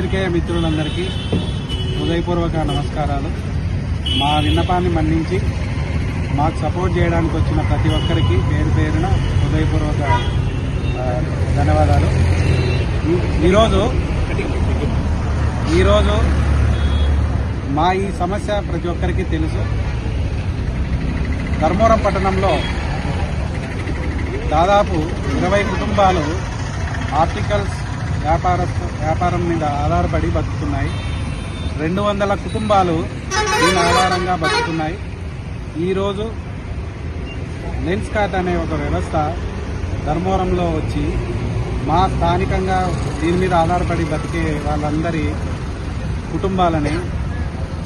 పాత్రికేయ మిత్రులందరికీ హృదయపూర్వక నమస్కారాలు. మా విన్నపాన్ని మన్నించి మాకు సపోర్ట్ చేయడానికి వచ్చిన ప్రతి ఒక్కరికి పేరు పేరున హృదయపూర్వక ధన్యవాదాలు. ఈరోజు మా ఈ సమస్య ప్రతి ఒక్కరికి తెలుసు. ధర్మవరం పట్టణంలో దాదాపు 20 కుటుంబాలు ఆర్టికల్స్ వ్యాపారం మీద ఆధారపడి బతుకుతున్నాయి. 200 కుటుంబాలు దీని ఆధారంగా బతుకుతున్నాయి. ఈరోజు లెన్స్ కార్ట్ అనే ఒక వ్యవస్థ ధర్మవరంలో వచ్చి మా స్థానికంగా దీని మీద ఆధారపడి బతికే వాళ్ళందరి కుటుంబాలని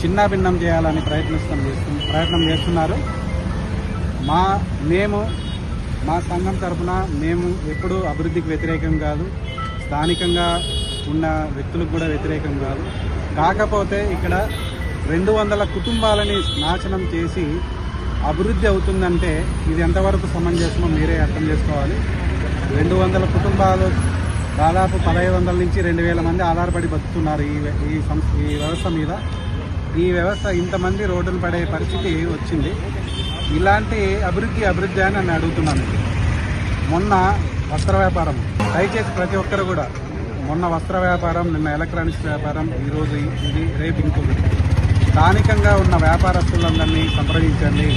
చిన్నాభిన్నం చేయాలని ప్రయత్నం చేస్తున్నారు. మా సంఘం తరఫున మేము ఎప్పుడూ అభివృద్ధికి వ్యతిరేకం కాదు, స్థానికంగా ఉన్న వ్యక్తులకు కూడా వ్యతిరేకం కాదు. కాకపోతే ఇక్కడ 200 కుటుంబాలని నాశనం చేసి అభివృద్ధి అవుతుందంటే ఇది ఎంతవరకు సమంజసమో మీరే అర్థం చేసుకోవాలి. 200 కుటుంబాలు దాదాపు 1500 నుంచి 2000 మంది ఆధారపడి బతుకుతున్నారు ఈ వ్యవస్థ మీద. ఈ వ్యవస్థ ఇంతమంది రోడ్డును పడే పరిస్థితి వచ్చింది. ఇలాంటి అభివృద్ధి అని నన్ను అడుగుతున్నాను. మొన్న వస్త్ర వ్యాపారం, దయచేసి ప్రతి ఒక్కరు కూడా మొన్న వస్త్ర వ్యాపారం, నిన్న ఎలక్ట్రానిక్స్ వ్యాపారం, ఈరోజు ఇది, రేపు ఇంకొకటి. స్థానికంగా ఉన్న వ్యాపారస్తులందరినీ సంప్రదించండి.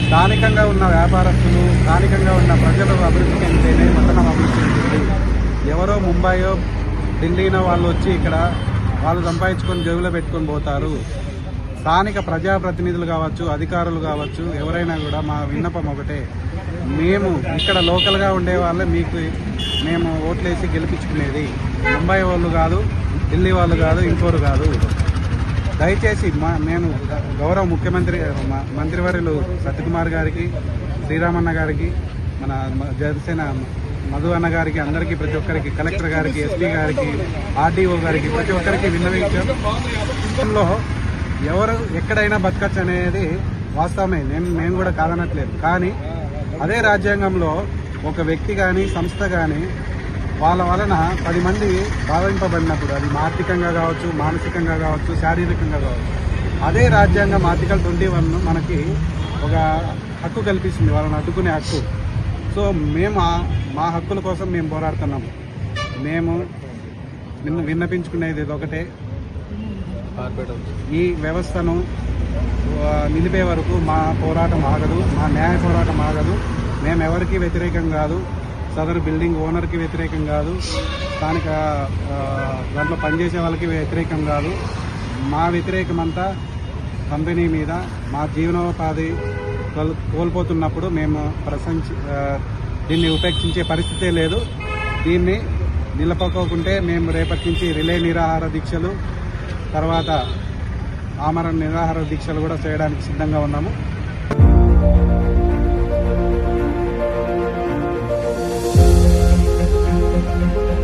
స్థానికంగా ఉన్న వ్యాపారస్తులు, స్థానికంగా ఉన్న ప్రజలు అభివృద్ధి చెందితేనే పట్టణం అభివృద్ధి చెందుతుంది. ఎవరో ముంబైయో ఢిల్లీనో వాళ్ళు వచ్చి ఇక్కడ వాళ్ళు సంపాదించుకొని జేబులో పెట్టుకొని పోతారు. స్థానిక ప్రజాప్రతినిధులు కావచ్చు, అధికారులు కావచ్చు, ఎవరైనా కూడా మా విన్నపం ఒకటే, మేము ఇక్కడ లోకల్గా ఉండే వాళ్ళే మేము ఓట్లేసి గెలిపించుకునేది. ముంబై వాళ్ళు కాదు, ఢిల్లీ వాళ్ళు కాదు, ఇంకోరు కాదు. దయచేసి మేము గౌరవ ముఖ్యమంత్రి మంత్రివర్యులు సత్యకుమార్ గారికి, శ్రీరామన్న గారికి, మన జనసేన మధు అన్న గారికి, అందరికీ ప్రతి ఒక్కరికి, కలెక్టర్ గారికి, ఎస్పీ గారికి, ఆర్డీఓ గారికి ప్రతి ఒక్కరికి విన్నవించడంలో ఎవరు ఎక్కడైనా బతకచ్చు అనేది వాస్తవమే, మేము కూడా కాదనట్లేదు. కానీ అదే రాజ్యాంగంలో ఒక వ్యక్తి కానీ సంస్థ కానీ వాళ్ళ వలన 10 మంది భావింపబడినప్పుడు, అది ఆర్థికంగా కావచ్చు, మానసికంగా కావచ్చు, శారీరకంగా కావచ్చు, అదే రాజ్యాంగం ఆర్టికల్ 21 మనకి ఒక హక్కు కల్పిస్తుంది, వాళ్ళని అడ్డుకునే హక్కు. సో మేము మా హక్కుల కోసం మేము పోరాడుతున్నాము. మేము విన్నపించుకునేది ఇదొకటే, ఈ వ్యవస్థను నిలిపే వరకు మా పోరాటం ఆగదు, మా న్యాయ పోరాటం ఆగదు. మేము ఎవరికి వ్యతిరేకం కాదు, సదరు బిల్డింగ్ ఓనర్కి వ్యతిరేకం కాదు, స్థానిక దాంట్లో పనిచేసే వాళ్ళకి వ్యతిరేకం కాదు. మా వ్యతిరేకమంతా కంపెనీ మీద. మా జీవనోపాధి కోల్పోతున్నప్పుడు మేము దీన్ని ఉపేక్షించే పరిస్థితే లేదు. దీన్ని నిలపకోకుంటే మేము రేపటి నుంచి రిలే నిరాహార దీక్షలు, తర్వాత ఆమరణ నిరాహార దీక్షలు కూడా చేయడానికి సిద్ధంగా ఉన్నాము.